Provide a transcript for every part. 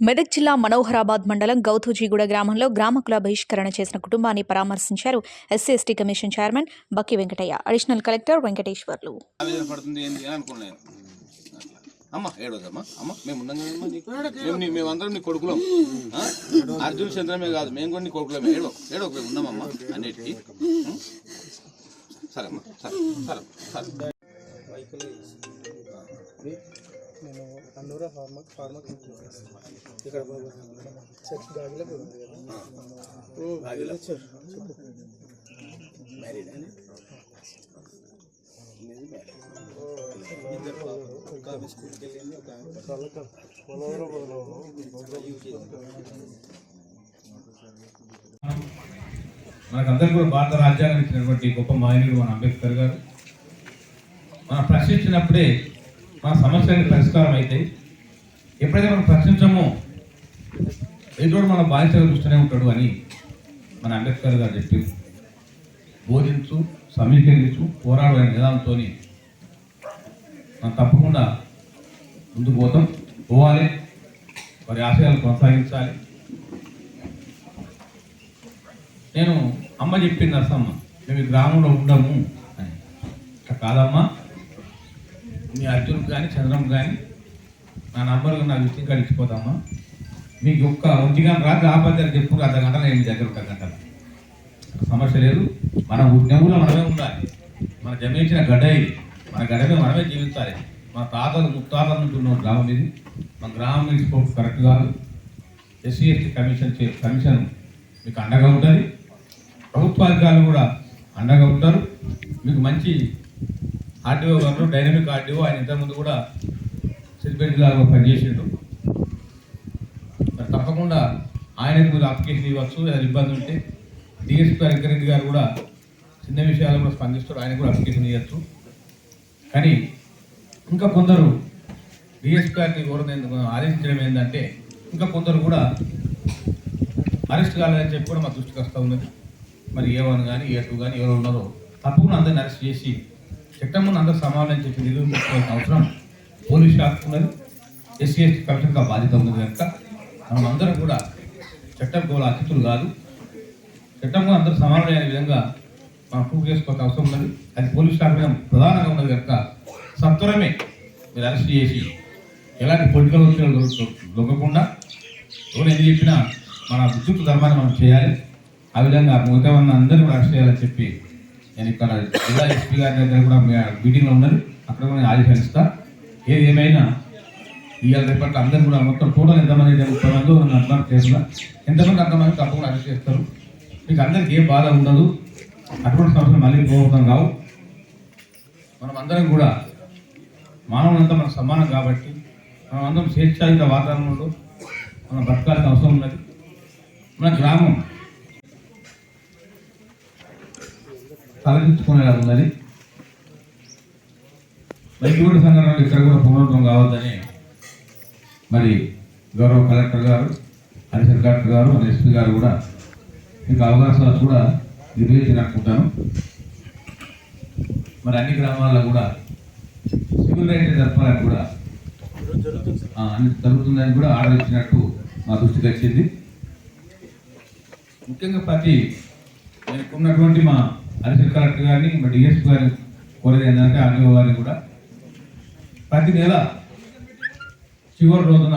మెదక్ జిల్లా మనోహరాబాద్ మండలం గౌతూజీగూడ గ్రామంలో గ్రామకుల బహిష్కరణ చేసిన కుటుంబాన్ని పరామర్శించారు SC ST commission chairman Bakki Venkataiah, additional collector Venkateswarlu. Arjun చంద్రమే కాదు, మేము కూడా నీ కొడుకులమే. ఏడో ఉన్నామమ్మా అన్నిటికీ. సరే అమ్మా, సరే సరే సరే. నేను అన్నూరా ఫార్మర్ ఇక్కడ చర్చ్ బ్యాగ్లో మనకందరూ కూడా భారత రాజ్యాంగం ఇచ్చినటువంటి గొప్ప మహనీయుడు మన అంబేద్కర్ గారు. మనం ప్రశ్నించినప్పుడే మన సమస్యలకి పరిష్కారం అయితే, ఎప్పుడైతే మనం ప్రశ్నించామో ఎదురు మన బాధ్యతలు చూస్తూనే ఉంటాడు అని మన అంబేద్కర్ గారు చెప్పింది. బోధించు, సమీకరించు, పోరాడు అనే నిదానంతో మనం తప్పకుండా ముందుకు పోవాలి, వారి ఆశయాలు కొనసాగించాలి. నేను అమ్మ చెప్పింది నరసమ్మ, మేము ఈ గ్రామంలో ఉండము అని. కాదమ్మా, మీ అర్జున్కి కానీ చంద్రం కానీ నా నంబర్గా నా విషయం కాడ ఇచ్చిపోతామ్మా. మీకు ఒక్క ఒంటిగా రాత్రి ఆపత్తి చెప్పు, అర్ధ గంట నేను మీ దగ్గర 1 గంట, సమస్య లేదు. మన ఉద్యమంలో మనమే ఉండాలి. మన జన్మించిన గడ్డ ఇది, మన గడ్డమే మనమే జీవించాలి. మన తాతలు ముత్తాతల నుంచి ఉన్న గ్రామం ఇది. మన గ్రామం తీసుకోవడం కరెక్ట్ కాదు. ఎస్సీ ఎస్టీ కమిషన్ మీకు అండగా ఉంటుంది. ప్రభుత్వాధికారులు కూడా అండగా ఉంటారు. మీకు మంచి ఆర్టీఓ గారు, డైనమిక్ ఆర్టీఓ, ఆయన ఇంతకుముందు కూడా సిద్దిపేట లాగా పనిచేసిండు. మరి తప్పకుండా ఆయనకు మీరు అప్లికేషన్ ఇవ్వచ్చు. ఏదైనా ఇబ్బంది ఉంటే డిఎస్పీ వెంకరెడ్డి గారు కూడా చిన్న విషయాలు కూడా స్పందిస్తారు, ఆయన కూడా అప్లికేషన్ ఇవ్వచ్చు. కానీ ఇంకా కొందరు డిఎస్పీ గారిని ఆదేశించడం ఏంటంటే, ఇంకా కొందరు కూడా అరెస్ట్ కాలేదని చెప్పి కూడా మా దృష్టికి వస్తూ ఉన్నది. మరి A1 కానీ A2 కానీ ఎవరు ఉన్నారో తప్పకుండా అందరిని అరెస్ట్ చేసి చట్టం ముందు అందరూ సమాధానం చెప్పి నిరూపించుకోవాల్సిన అవసరం పోలీస్ శాఖ ఉన్నది. ఎస్సీ ఎస్టీ కమిషన్గా బాధ్యత ఉన్నది కనుక మనం అందరం కూడా చట్టం కూడా అతిథులు కాదు, చట్టంగా అందరూ సమానమైన విధంగా మనం ప్రూవ్ చేసుకోవాల్సిన అవసరం ఉన్నది. అది పోలీస్ శాఖ మీద ప్రధానంగా ఉన్నది కనుక సత్వరమే మీరు అరెస్ట్ చేసి ఎలాంటి పొలిటికల్ ఒత్తిడి దొరకకుండా ఎవరు ఎందుకు చెప్పినా మన విద్యుత్ ధర్మాన్ని మనం చేయాలి. ఆ విధంగా మిగతా అందరినీ కూడా అరెస్ట్ చేయాలని చెప్పి నేను ఇక్కడ జిల్లా ఎస్పీ గారి దగ్గర కూడా మీటింగ్లో ఉన్నది, అక్కడ కూడా నేను ఆదేశాలు ఇస్తా. ఏది ఏమైనా ఇవాళ రేపట్లో అందరూ కూడా మొత్తం టోటల్ ఎంతమంది 30 మంది అర్థం చేస్తున్నా, ఎంతమంది అంతమంది తప్పకుండా అరెస్ట్ చేస్తారు. మీకు అందరికి ఏం బాధ ఉండదు. అటువంటి సంవత్సరం మళ్ళీ పోవడం కావు. మనం అందరం కూడా మానవులంతా మనకు సమానం కాబట్టి మనం అందరం స్వేచ్ఛాయుత వాతావరణంలో మనం బ్రతకాల్సిన అవసరం ఉన్నది. మన గ్రామం తలదించుకునేలా ఉన్నది. బయట కూడా సంఘటనలు ఇక్కడ కూడా పునరుద్ధం కావద్దని మరి గౌరవ కలెక్టర్ గారు, అడిషనల్ కలెక్టర్ గారు, మన ఎస్పీ గారు కూడా మీకు అవకాశాలు కూడా నిర్వహించినట్టుకుంటాను. మరి అన్ని గ్రామాల్లో కూడా సివిల్ రైట్స్ జరపాలని కూడా అన్ని జరుగుతుందని కూడా ఆర్డర్ ఇచ్చినట్టు మా దృష్టికి వచ్చింది. ముఖ్యంగా ఉన్నటువంటి మా అడిషనల్ కలెక్టర్ గారిని, మా డిఎస్పీ గారిని కోరేది ఏంటంటే ఆర్డీఓ గారిని కూడా ప్రతి నెల చివరి రోజున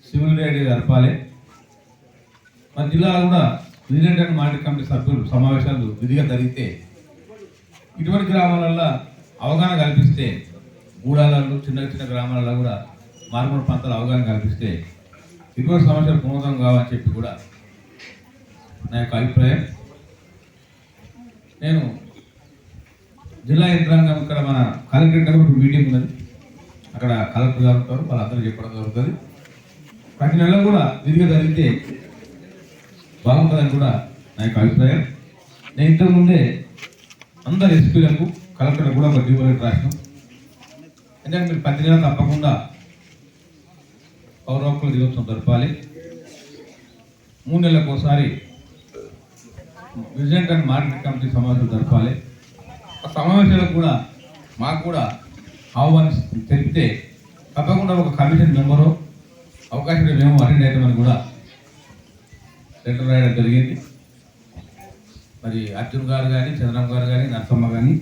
సివిల్ రైట్ జరపాలి. మన జిల్లాలో కూడా విజిలెంట్ అండ్ మానిటరింగ్ కమిటీ సభ్యులు సమావేశాలు విధిగా జరిగితే ఇటువంటి గ్రామాలలో అవగాహన కల్పిస్తే, గూడాలలో చిన్న చిన్న గ్రామాలలో కూడా మారుమూల ప్రాంతాల అవగాహన కల్పిస్తే ఇటువంటి సమస్యలు పునరుద్ధం కావని చెప్పి కూడా నా యొక్క అభిప్రాయం. నేను జిల్లా యంత్రాంగం ఇక్కడ మన కలెక్టరేట్ దగ్గర ఒక మీటింగ్ ఉన్నది, అక్కడ కలెక్టర్ గారు ఉంటారు, వాళ్ళందరూ చెప్పడం జరుగుతుంది. ప్రతి నెల కూడా విధిగా జరిగితే బాగుంటుందని కూడా నా యొక్క అభిప్రాయం. నేను ఇంతకుముందే అందరు ఎస్పీలకు, కలెక్టర్లకు కూడా ఒక డ్యూ లెటర్ రాసినాం. ఎందుకంటే మీరు ప్రతి నెల తప్పకుండా పౌర హక్కుల దినోత్సవం జరపాలి. 3 నెలలకు ఒకసారి విజిలెంట్ అండ్ మానిటరింగ్ కమిటీ సమావేశాలు జరపాలి. ఆ సమావేశాలకు కూడా మాకు కూడా ఆహ్వాని తెలిపితే తప్పకుండా ఒక కమిషన్ మెంబరు అవకాశం మేము అటెండ్ అవుతామని కూడా లెటర్ రాయడం జరిగింది. మరి అర్జున్ గారు కానీ, చంద్రమ్మ గారు కానీ, నరసమ్మ కానీ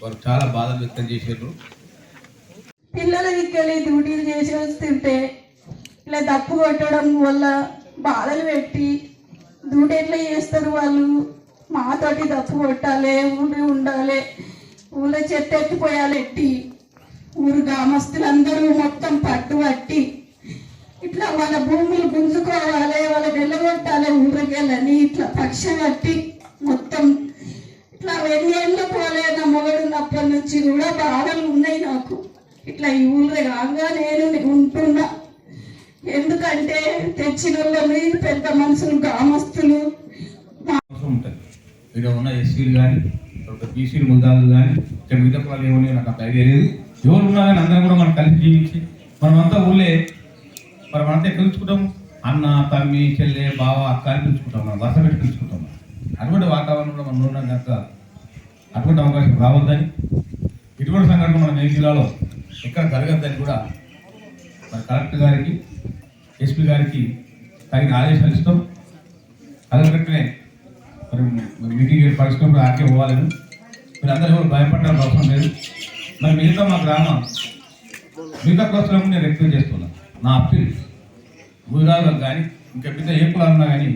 వారు చాలా బాధలు వ్యక్తం చేశారు. పిల్లలు ఇక్కడ డ్యూటీలు చేసి వస్తుంటే ఇలా తప్పు కొట్టడం వల్ల బాధలు పెట్టి డ్యూటీ ఎట్లా చేస్తారు వాళ్ళు. మాతోటి తప్పు కొట్టాలి, ఊరు ఉండాలి, ఊళ్ళో చెత్త ఎత్తిపోయాలి, ఎట్టి ఊరు గ్రామస్తులందరూ మొత్తం పట్టుబట్టి ఇట్లా వాళ్ళ భూములు గుంజుకోవాలి, వాళ్ళ వెళ్ళగొట్టాలి ఊరికెళ్ళని ఇట్లా పక్ష కట్టి మొత్తం ఇట్లా 2 ఏళ్ళు పోలే. నా మొగడున్నప్పటి నుంచి కూడా బాధలు ఉన్నాయి నాకు. ఇట్లా ఈ ఊళ్ళో కాగా నేను ఉంటున్నా. ఎందుకంటే తెచ్చిన వాళ్ళని పెద్ద మనుషులు గ్రామస్తులు ఉంటుంది. ఇక్కడ ఉన్న ఎస్సీలు కానీ, బీసీలు ముద్దాలు కానీ, ఇక్కడ మిగతా వాళ్ళు ఏమన్నా నాకు అంత ఐడియా లేదు. ఎవరు ఉన్నా కానీ అందరం కూడా మనం కలిసి జీవించి మనమంతా ఊళ్ళే మనమంతా ఎక్కడ పిలుచుకుంటాము, అన్న, తమ్మి, చెల్లె, బావ, అక్క అని పిలుచుకుంటాం. మనం వరుస పెట్టి పిలుచుకుంటాం. అటువంటి వాతావరణంలో మనం ఉన్నాం కనుక అటువంటి అవకాశం రావద్దని, ఇటువంటి సంఘటన మన ఏ జిల్లాలో ఎక్కడ జరగద్దని కూడా మన కలెక్టర్ గారికి, ఎస్పీ గారికి తగిన ఆదేశాలు ఇస్తాం. కలెక్టర్నే మరి మీటింగ్ పరిస్థితుల్లో ఆకే పోవాలని మీరు అందరూ ఎవరు భయపడాల్సిన అవసరం లేదు. మరి మిగతా మా మిగతా కోసంలో నేను రిక్వెస్ట్ చేస్తున్నాను. నా అప్పీల్ గుజరాత్లకు కానీ ఇంకా మిగతా ఏ కులాలన్నా కానీ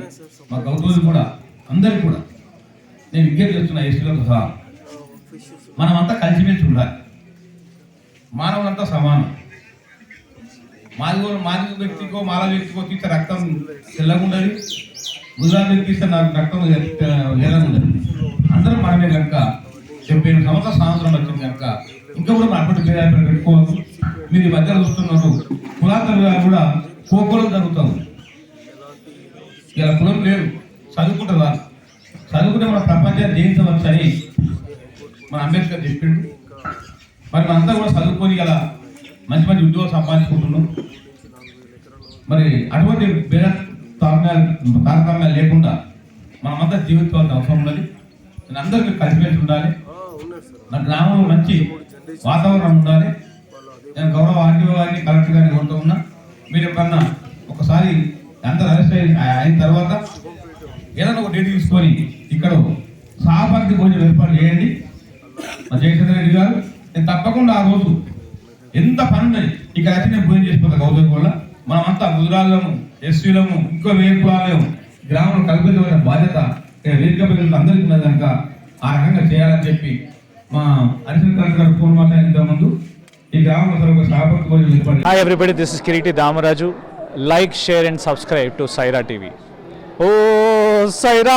మా గౌతూలు కూడా అందరికీ కూడా నేను విజ్ఞప్తి చేస్తున్నా, ఎస్టీలతో సహా మనమంతా కలిసిమెలిసి ఉండాలి. మానవులంతా సమానం. మాది వ్యక్తికో మాల వ్యక్తికో తీస్తే రక్తం తెల్లగా ఉండాలి, గుజరాత్ వ్యక్తి తీస్తే నాకు రక్తం ఎర్రగా ఉండాలి. అందరూ మనమే కనుక 78 సంవత్సరాల స్వాతంత్రం వచ్చింది కనుక ఇంకా కూడా మన అటువంటి పేరు పెట్టుకోవచ్చు. మీరు ఈ మధ్యలో చూస్తున్నారు కులాంతరుగా కూడా కోకోలు జరుగుతాము. ఇలా కులం లేదు, చదువుకుంటారు వాళ్ళు. చదువుకుంటే మన ప్రపంచాన్ని జయించవచ్చు అని మన అంబేద్కర్ చెప్పిండు. మరి మనంతా కూడా చదువుకొని ఇలా మంచి మంచి ఉద్యోగాలు సంపాదించుకుంటున్నాం. మరి అటువంటి భేద తారతమ్యాలు లేకుండా మనమంతా జీవించాల్సిన అవసరం ఉన్నది. నేను అందరికీ కలిసిమెలిసి ఉండాలి. నా గ్రామంలో మంచి వాతావరణం ఉండాలి. నేను గౌరవ ఆర్టీఓ గారిని, కలెక్టర్ గారిని కోరుతూ ఉన్నా, మీరు ఎప్పుడన్నా ఒకసారి అందరూ అరెస్ట్ అయిన తర్వాత ఏదైనా ఒక డేట్ తీసుకొని ఇక్కడ సహపంక్తి భోజనం ఏర్పాటు చేయండి. మా జయచంద్ర రెడ్డి గారు నేను తప్పకుండా ఆ రోజు ఎంత పని ఉన్నది ఇక్కడ వచ్చి నేను భోజనం చేసిపోతాను. గౌతమ్ వల్ల మనమంతా గుజరాత్లము, ఎస్సీలము, ఇంకో వేరే కులాలేము గ్రామంలో కల్పించబడిన బాధ్యత వేదిక ప్రజలకు అందరికీ ఉన్నది కనుక ఆ రకంగా చేయాలని చెప్పి మా అడిషనల్ కలెక్టర్ గారు ఫోన్ మాట్లాడిన ముందు ఈ గ్రామంలో ఒక సహపంక్తి భోజనం ఏర్పాటు. Hi everybody, this is Kiriti Damaraju. Like, share and subscribe to Saira TV. Oh, Saira!